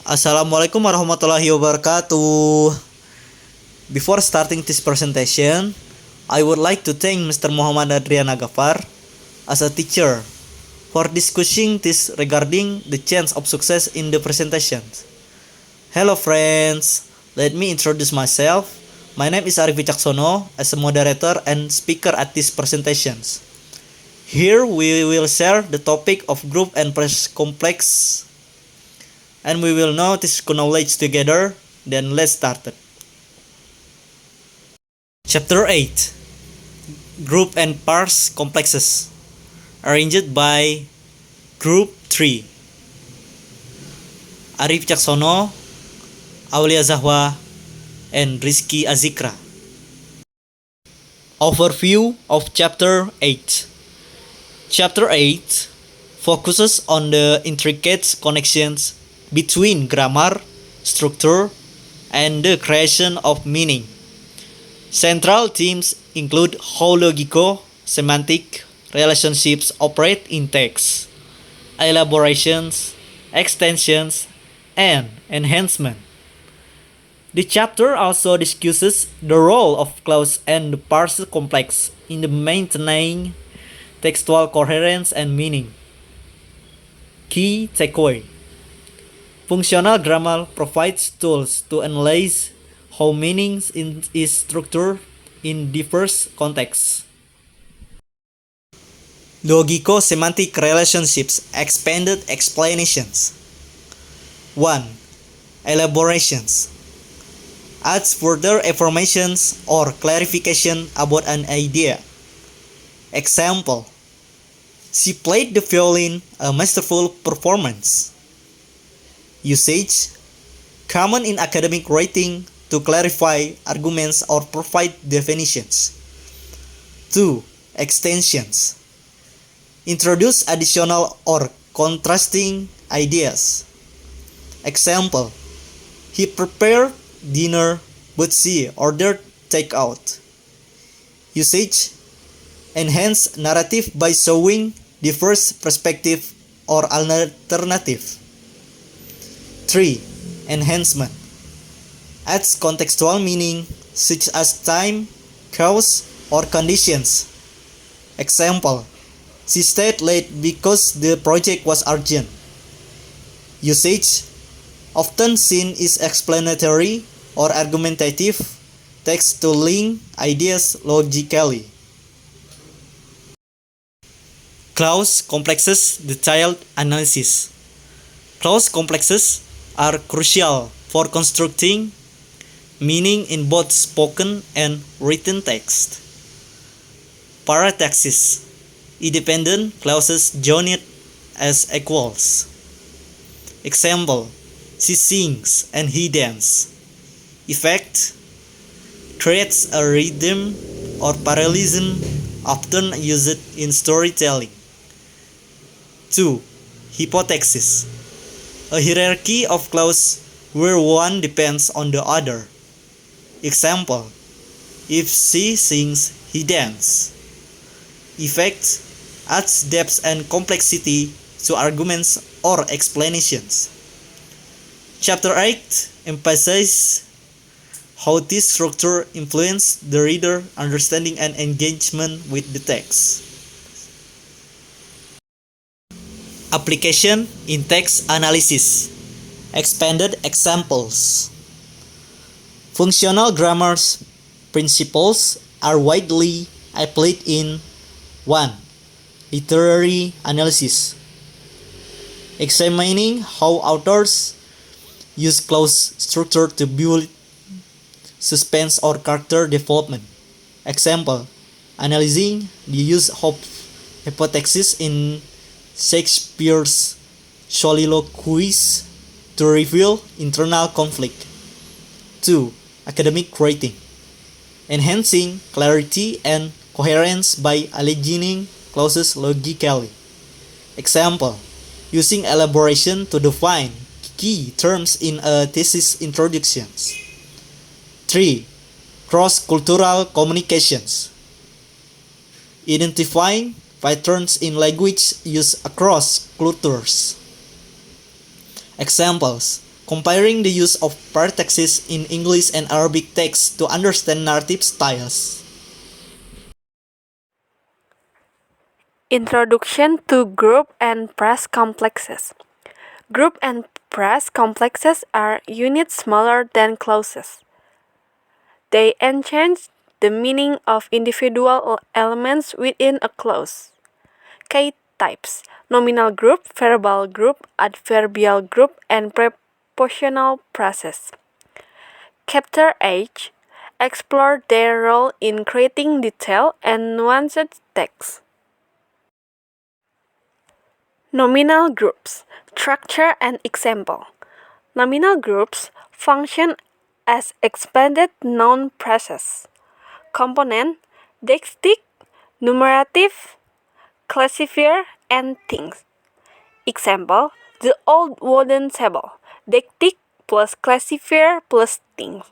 Assalamualaikum warahmatullahi wabarakatuh. Before starting this presentation, I would like to thank Mr. Muhammad Adriana Gafar as a teacher for discussing this regarding the chance of success in the presentation. Hello friends, let me introduce myself. My name is Arif Wicaksono as a moderator and speaker at this presentations. Here we will share the topic of group and press complex, and we will know this knowledge together. Then let's start it. Chapter 8, Group and Parse Complexes, arranged by Group 3. Arif Wicaksono, Aulia Zahwa, and Rizky Azikra. Overview of Chapter 8. Chapter 8 focuses on the intricate connections between grammar, structure, and the creation of meaning. Central themes include how logico-semantic relationships operate in text, elaborations, extensions, and enhancement. The chapter also discusses the role of clause and the parse complex in the maintaining textual coherence and meaning. Key takeaway: functional grammar provides tools to analyze how meaning is structured in diverse contexts. Logico-semantic relationships expanded explanations. 1. Elaborations adds further affirmations or clarification about an idea. Example: she played the violin a masterful performance. Usage: common in academic writing to clarify arguments or provide definitions. 2. Extensions introduce additional or contrasting ideas. Example: he prepared dinner but she ordered takeout. Usage: enhance narrative by showing diverse perspective or alternative. 3. Enhancement adds contextual meaning such as time, cause, or conditions. Example: she stayed late because the project was urgent. Usage: often seen is explanatory or argumentative text to link ideas logically. Clause complexes detailed analysis. Clause complexes are crucial for constructing meaning in both spoken and written text. Parathesis: independent clauses joined as equals. Example: she sings and he dances. Effect: creates a rhythm or parallelism often used in storytelling. 2. Hypothesis: a hierarchy of clauses where one depends on the other. Example: if she sings, he dances. Effect: adds depth and complexity to arguments or explanations. Chapter 8 emphasizes how this structure influences the reader understanding and engagement with the text. Application in text analysis. Expanded examples. Functional grammar's principles are widely applied in 1. Literary analysis, examining how authors use clause structure to build suspense or character development. Example: analyzing the use of hypothesis in Shakespeare's soliloquies to reveal internal conflict. 2. Academic writing, enhancing clarity and coherence by aligning clauses logically. Example: using elaboration to define key terms in a thesis introductions. 3. Cross-cultural communications, identifying patterns in language used across cultures. Examples: comparing the use of prefixes in English and Arabic texts to understand narrative styles. Introduction to group and press complexes. Group and press complexes are units smaller than clauses. They enhance the meaning of individual elements within a clause. Key types: nominal group, verbal group, adverbial group, and prepositional phrases. Chapter H explore their role in creating detailed and nuanced text. Nominal groups, structure and example. Nominal groups function as expanded noun phrases. Component, deictic, numerative, classifier, and things. Example, the old wooden table. Deictic plus classifier plus things.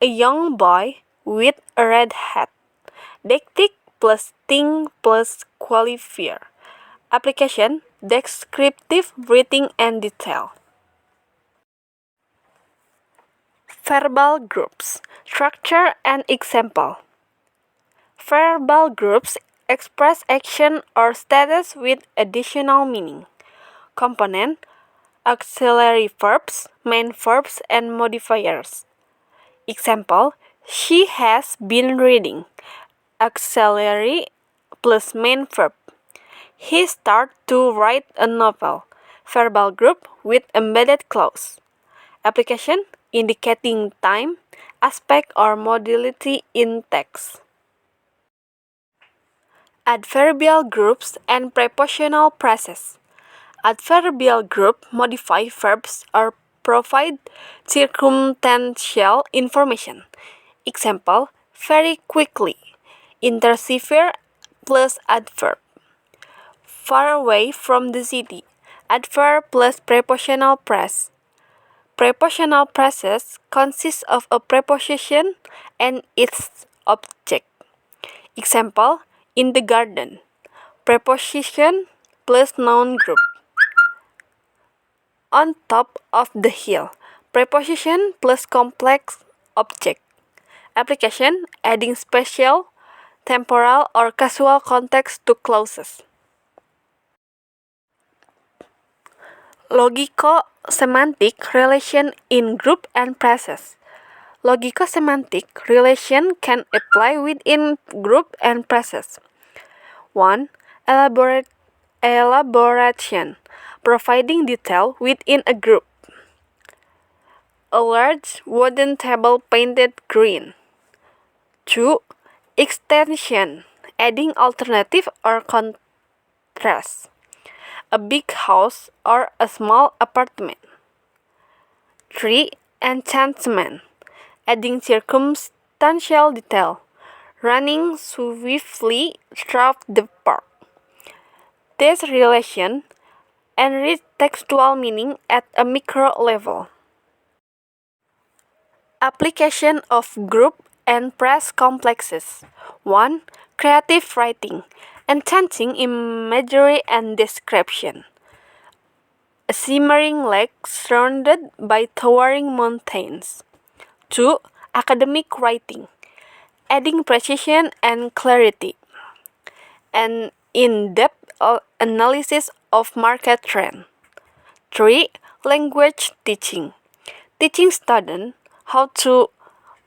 A young boy with a red hat. Deictic plus thing plus qualifier. Application, descriptive writing and detail. Verbal groups, structure and example. Verbal groups express action or status with additional meaning. Component, auxiliary verbs, main verbs, and modifiers. Example, she has been reading. Auxiliary plus main verb. He started to write a novel. Verbal group with embedded clause. Application, indicating time, aspect, or modality in text. Adverbial groups and prepositional phrases. Adverbial group modify verbs or provide circumstantial information. Example, very quickly. Intercipher plus adverb. Far away from the city. Adverb plus prepositional phrase. Prepositional phrases consist of a preposition and its object. Example, in the garden. Preposition plus noun group. On top of the hill. Preposition plus complex object. Application, adding spatial, temporal, or casual context to clauses. Logico-semantic relation in group and phrases. Logico-semantic relation can apply within group and phrases. 1. Elaboration, providing detail within a group. A large wooden table painted green. 2. Extension, adding alternative or contrast. A big house or a small apartment. 3. Enchantment, adding circumstantial detail. Running swiftly through the park. This relation enrich textual meaning at a micro level. Application of group and press complexes. 1. Creative writing, enhancing imagery and description. A shimmering lake surrounded by towering mountains. 2. Academic writing, adding precision and clarity. An in-depth analysis of market trend. 3. Language teaching, teaching students how to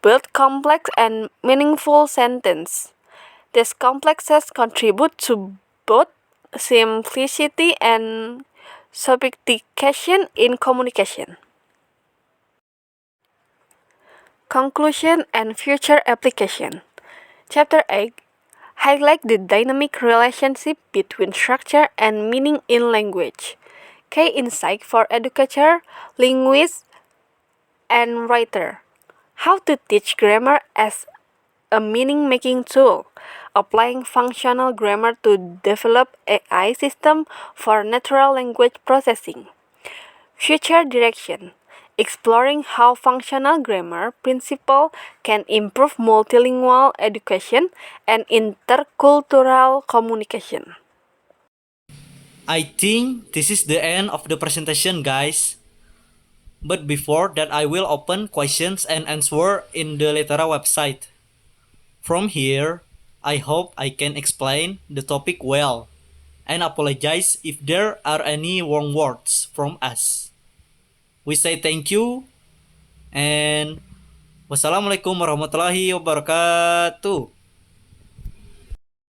build complex and meaningful sentences. These complexes contribute to both simplicity and sophistication in communication. Conclusion and future application. Chapter 8 highlight the dynamic relationship between structure and meaning in language. Key insight for educator, linguist, and writer. How to teach grammar as a meaning-making tool, applying functional grammar to develop AI system for natural language processing. Future direction, exploring how functional grammar principle can improve multilingual education and intercultural communication. I think this is the end of the presentation, guys. But before that, I will open questions and answer in the Litera website. From here, I hope I can explain the topic well and apologize if there are any wrong words from us. We say thank you and wassalamualaikum warahmatullahi wabarakatuh.